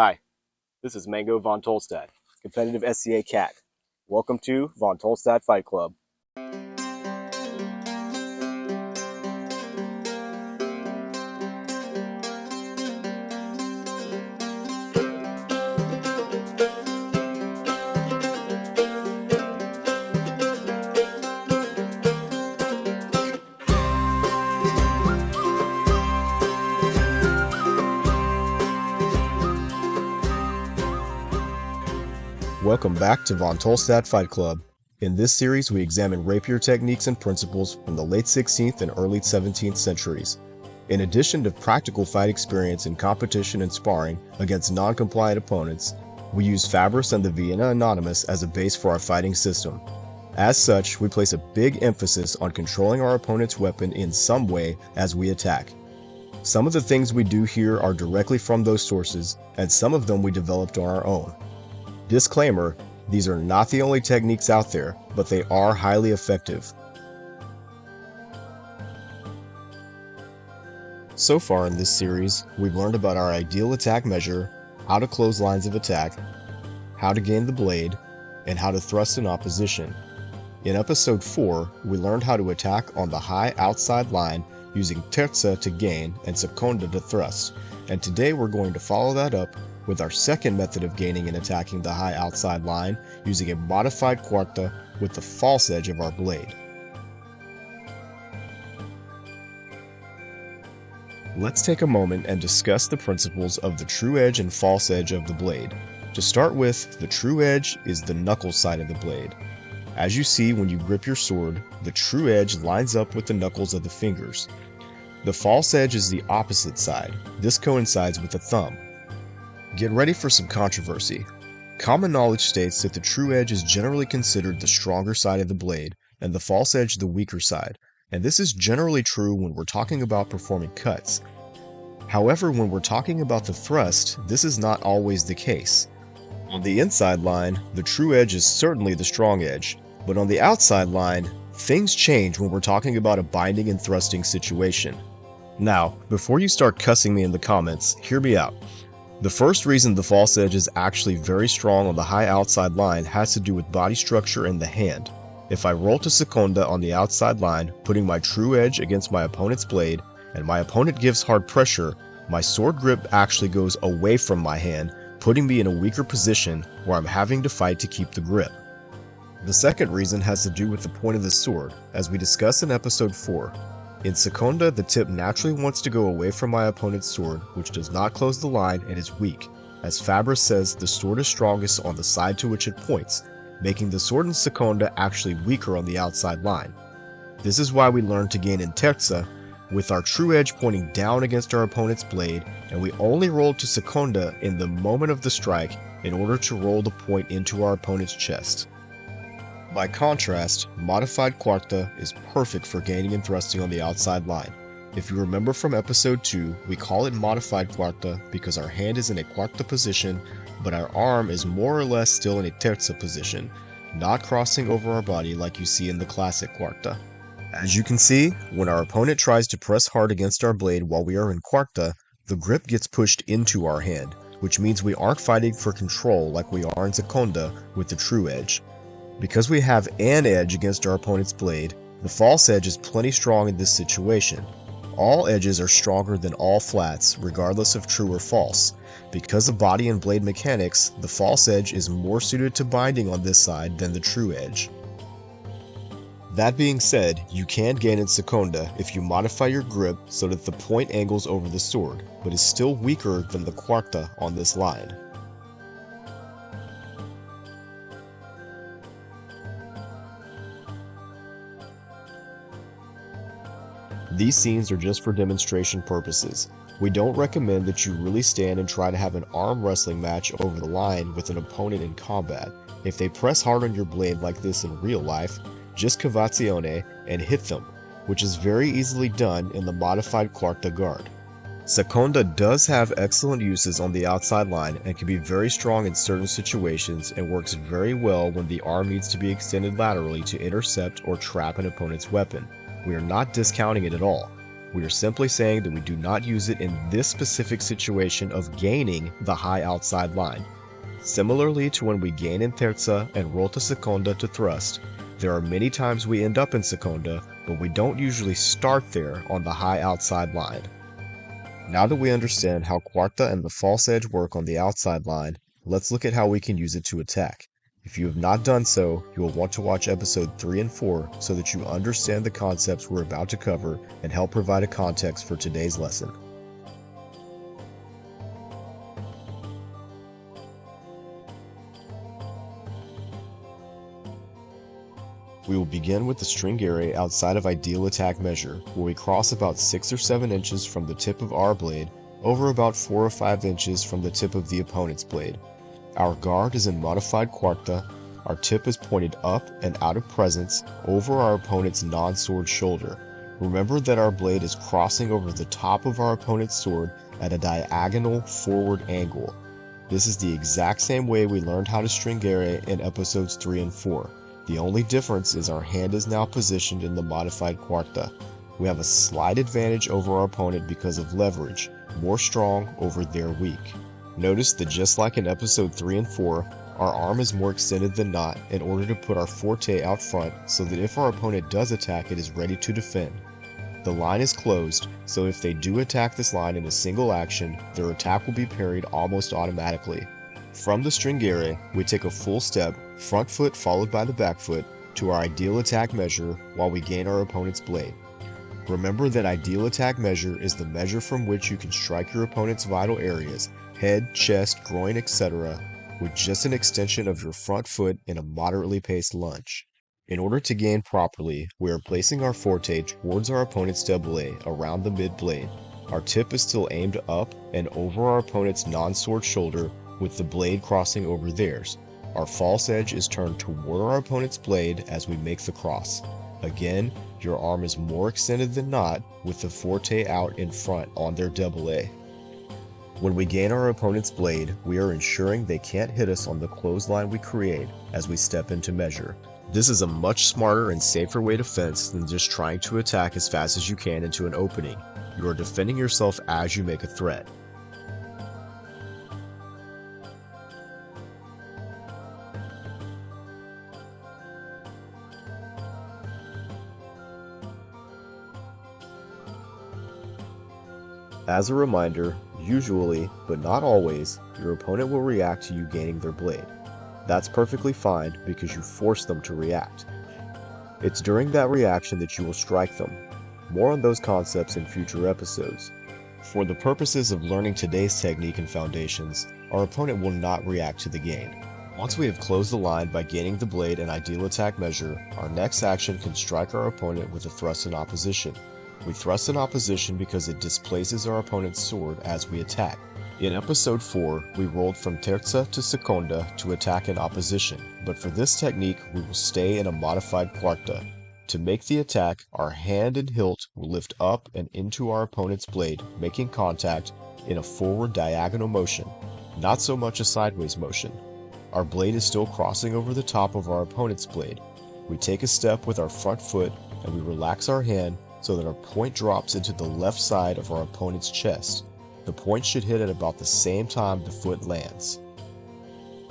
Hi, this is Mango von Tolstat, competitive SCA cat. Welcome to Von Tolstat Fight Club. Welcome back to Von Tolstat Fight Club. In this series, we examine rapier techniques and principles from the late 16th and early 17th centuries. In addition to practical fight experience in competition and sparring against non-compliant opponents, we use Fabris and the Vienna Anonymous as a base for our fighting system. As such, we place a big emphasis on controlling our opponent's weapon in some way as we attack. Some of the things we do here are directly from those sources, and some of them we developed on our own. Disclaimer, these are not the only techniques out there, but they are highly effective. So far in this series, we've learned about our ideal attack measure, how to close lines of attack, how to gain the blade, and how to thrust in opposition. In episode 4, we learned how to attack on the high outside line using terza to gain and seconda to thrust, and today we're going to follow that up with our second method of gaining and attacking the high outside line using a modified quarta with the false edge of our blade. Let's take a moment and discuss the principles of the true edge and false edge of the blade. To start with, the true edge is the knuckle side of the blade. As you see when you grip your sword, the true edge lines up with the knuckles of the fingers. The false edge is the opposite side. This coincides with the thumb. Get ready for some controversy. Common knowledge states that the true edge is generally considered the stronger side of the blade, and the false edge the weaker side, and this is generally true when we're talking about performing cuts. However, when we're talking about the thrust, this is not always the case. On the inside line, the true edge is certainly the strong edge, but on the outside line, things change when we're talking about a binding and thrusting situation. Now, before you start cussing me in the comments, hear me out. The first reason the false edge is actually very strong on the high outside line has to do with body structure in the hand. If I roll to seconda on the outside line, putting my true edge against my opponent's blade, and my opponent gives hard pressure, my sword grip actually goes away from my hand, putting me in a weaker position where I'm having to fight to keep the grip. The second reason has to do with the point of the sword, as we discussed in episode 4. In seconda, the tip naturally wants to go away from my opponent's sword, which does not close the line and is weak. As Fabris says, the sword is strongest on the side to which it points, making the sword in seconda actually weaker on the outside line. This is why we learn to gain in terza, with our true edge pointing down against our opponent's blade, and we only roll to seconda in the moment of the strike in order to roll the point into our opponent's chest. By contrast, modified quarta is perfect for gaining and thrusting on the outside line. If you remember from episode 2, we call it modified quarta because our hand is in a quarta position, but our arm is more or less still in a terza position, not crossing over our body like you see in the classic quarta. As you can see, when our opponent tries to press hard against our blade while we are in quarta, the grip gets pushed into our hand, which means we aren't fighting for control like we are in seconda with the true edge. Because we have an edge against our opponent's blade, the false edge is plenty strong in this situation. All edges are stronger than all flats, regardless of true or false. Because of body and blade mechanics, the false edge is more suited to binding on this side than the true edge. That being said, you can gain in seconda if you modify your grip so that the point angles over the sword, but is still weaker than the quarta on this line. These scenes are just for demonstration purposes. We don't recommend that you really stand and try to have an arm wrestling match over the line with an opponent in combat. If they press hard on your blade like this in real life, just cavazione and hit them, which is very easily done in the modified quarta guard. Seconda does have excellent uses on the outside line and can be very strong in certain situations and works very well when the arm needs to be extended laterally to intercept or trap an opponent's weapon. We are not discounting it at all. We are simply saying that we do not use it in this specific situation of gaining the high outside line. Similarly to when we gain in terza and roll to seconda to thrust, there are many times we end up in seconda, but we don't usually start there on the high outside line. Now that we understand how quarta and the false edge work on the outside line, let's look at how we can use it to attack. If you have not done so, you will want to watch episode 3 and 4 so that you understand the concepts we're about to cover and help provide a context for today's lesson. We will begin with the Stringere outside of ideal attack measure, where we cross about 6 or 7 inches from the tip of our blade over about 4 or 5 inches from the tip of the opponent's blade. Our guard is in modified quarta, our tip is pointed up and out of presence over our opponent's non-sword shoulder. Remember that our blade is crossing over the top of our opponent's sword at a diagonal forward angle. This is the exact same way we learned how to Stringere in episodes 3 and 4. The only difference is our hand is now positioned in the modified quarta. We have a slight advantage over our opponent because of leverage, more strong over their weak. Notice that just like in episode 3 and 4, our arm is more extended than not in order to put our forte out front so that if our opponent does attack, it is ready to defend. The line is closed, so if they do attack this line in a single action, their attack will be parried almost automatically. From the Stringere, we take a full step, front foot followed by the back foot, to our ideal attack measure while we gain our opponent's blade. Remember that ideal attack measure is the measure from which you can strike your opponent's vital areas, head, chest, groin, etc., with just an extension of your front foot in a moderately paced lunge. In order to gain properly, we are placing our forte towards our opponent's double A around the mid-blade. Our tip is still aimed up and over our opponent's non-sword shoulder with the blade crossing over theirs. Our false edge is turned toward our opponent's blade as we make the cross. Again, your arm is more extended than not with the forte out in front on their double A. When we gain our opponent's blade, we are ensuring they can't hit us on the clothesline we create as we step into measure. This is a much smarter and safer way to fence than just trying to attack as fast as you can into an opening. You are defending yourself as you make a threat. As a reminder, usually, but not always, your opponent will react to you gaining their blade. That's perfectly fine because you force them to react. It's during that reaction that you will strike them. More on those concepts in future episodes. For the purposes of learning today's technique and foundations, our opponent will not react to the gain. Once we have closed the line by gaining the blade and ideal attack measure, our next action can strike our opponent with a thrust in opposition. We thrust in opposition because it displaces our opponent's sword as we attack. In episode 4, we rolled from terza to seconda to attack in opposition, but for this technique we will stay in a modified quarta. To make the attack, our hand and hilt will lift up and into our opponent's blade, making contact in a forward diagonal motion, not so much a sideways motion. Our blade is still crossing over the top of our opponent's blade. We take a step with our front foot and we relax our hand so that our point drops into the left side of our opponent's chest. The point should hit at about the same time the foot lands.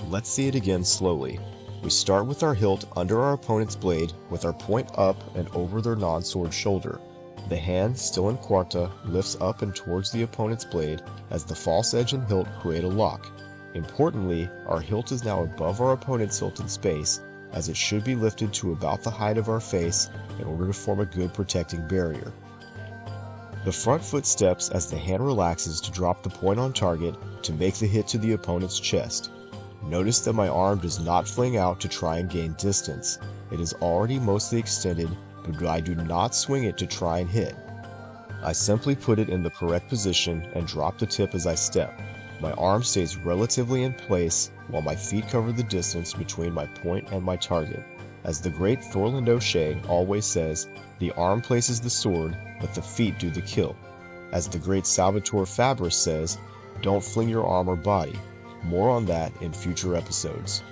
Let's see it again slowly. We start with our hilt under our opponent's blade with our point up and over their non-sword shoulder. The hand, still in quarta, lifts up and towards the opponent's blade as the false edge and hilt create a lock. Importantly, our hilt is now above our opponent's hilt in space, as it should be lifted to about the height of our face in order to form a good protecting barrier. The front foot steps as the hand relaxes to drop the point on target to make the hit to the opponent's chest. Notice that my arm does not fling out to try and gain distance. It is already mostly extended, but I do not swing it to try and hit. I simply put it in the correct position and drop the tip as I step. My arm stays relatively in place while my feet cover the distance between my point and my target. As the great Thorland O'Shea always says, the arm places the sword, but the feet do the kill. As the great Salvatore Fabris says, don't fling your arm or body. More on that in future episodes.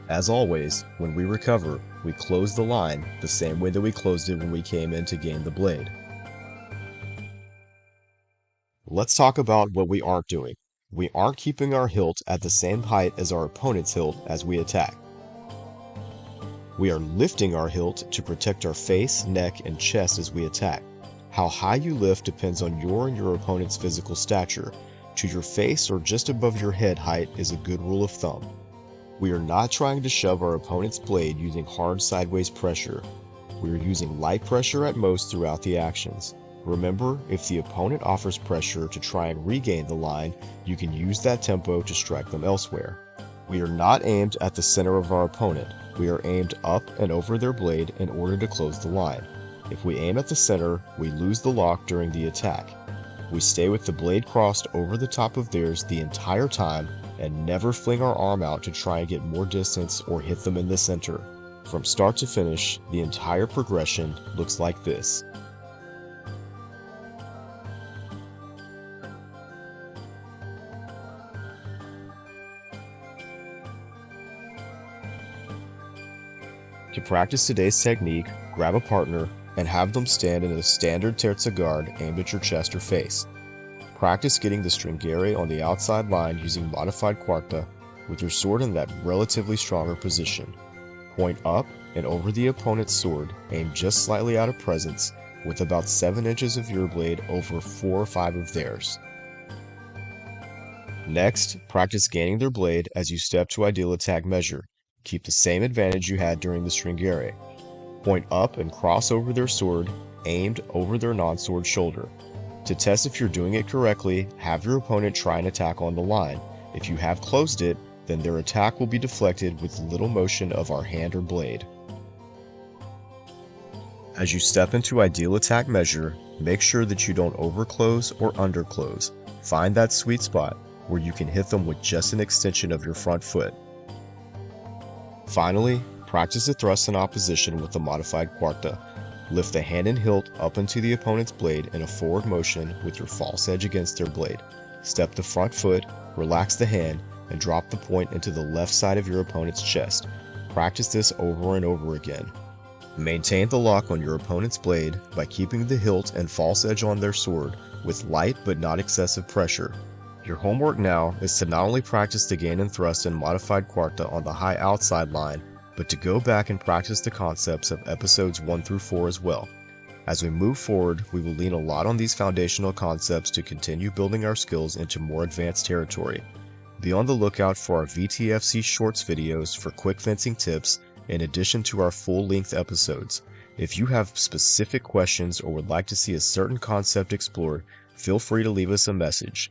As always, when we recover, we close the line the same way that we closed it when we came in to gain the blade. Let's talk about what we aren't doing. We aren't keeping our hilt at the same height as our opponent's hilt as we attack. We are lifting our hilt to protect our face, neck, and chest as we attack. How high you lift depends on your and your opponent's physical stature. To your face or just above your head height is a good rule of thumb. We are not trying to shove our opponent's blade using hard sideways pressure. We are using light pressure at most throughout the actions. Remember, if the opponent offers pressure to try and regain the line, you can use that tempo to strike them elsewhere. We are not aimed at the center of our opponent. We are aimed up and over their blade in order to close the line. If we aim at the center, we lose the lock during the attack. We stay with the blade crossed over the top of theirs the entire time and never fling our arm out to try and get more distance or hit them in the center. From start to finish, the entire progression looks like this. To practice today's technique, grab a partner and have them stand in a standard terza guard aimed at your chest or face. Practice getting the Stringere on the outside line using modified quarta with your sword in that relatively stronger position. Point up and over the opponent's sword, aim just slightly out of presence with about 7 inches of your blade over 4 or 5 of theirs. Next, practice gaining their blade as you step to ideal attack measure. Keep the same advantage you had during the Stringere. Point up and cross over their sword, aimed over their non-sword shoulder. To test if you're doing it correctly, have your opponent try an attack on the line. If you have closed it, then their attack will be deflected with little motion of our hand or blade. As you step into ideal attack measure, make sure that you don't overclose or underclose. Find that sweet spot where you can hit them with just an extension of your front foot. Finally, practice a thrust in opposition with the modified quarta. Lift the hand and hilt up into the opponent's blade in a forward motion with your false edge against their blade. Step the front foot, relax the hand, and drop the point into the left side of your opponent's chest. Practice this over and over again. Maintain the lock on your opponent's blade by keeping the hilt and false edge on their sword with light but not excessive pressure. Your homework now is to not only practice the gain and thrust in modified quarta on the high outside line, but to go back and practice the concepts of episodes 1 through 4 as well. As we move forward, we will lean a lot on these foundational concepts to continue building our skills into more advanced territory. Be on the lookout for our VTFC Shorts videos for quick fencing tips in addition to our full-length episodes. If you have specific questions or would like to see a certain concept explored, feel free to leave us a message.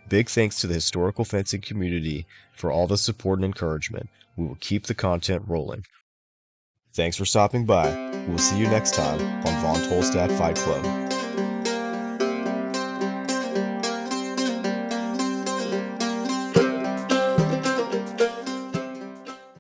Big thanks to the historical fencing community for all the support and encouragement. We will keep the content rolling. Thanks for stopping by. We'll see you next time on Von Tolstat Fight Club.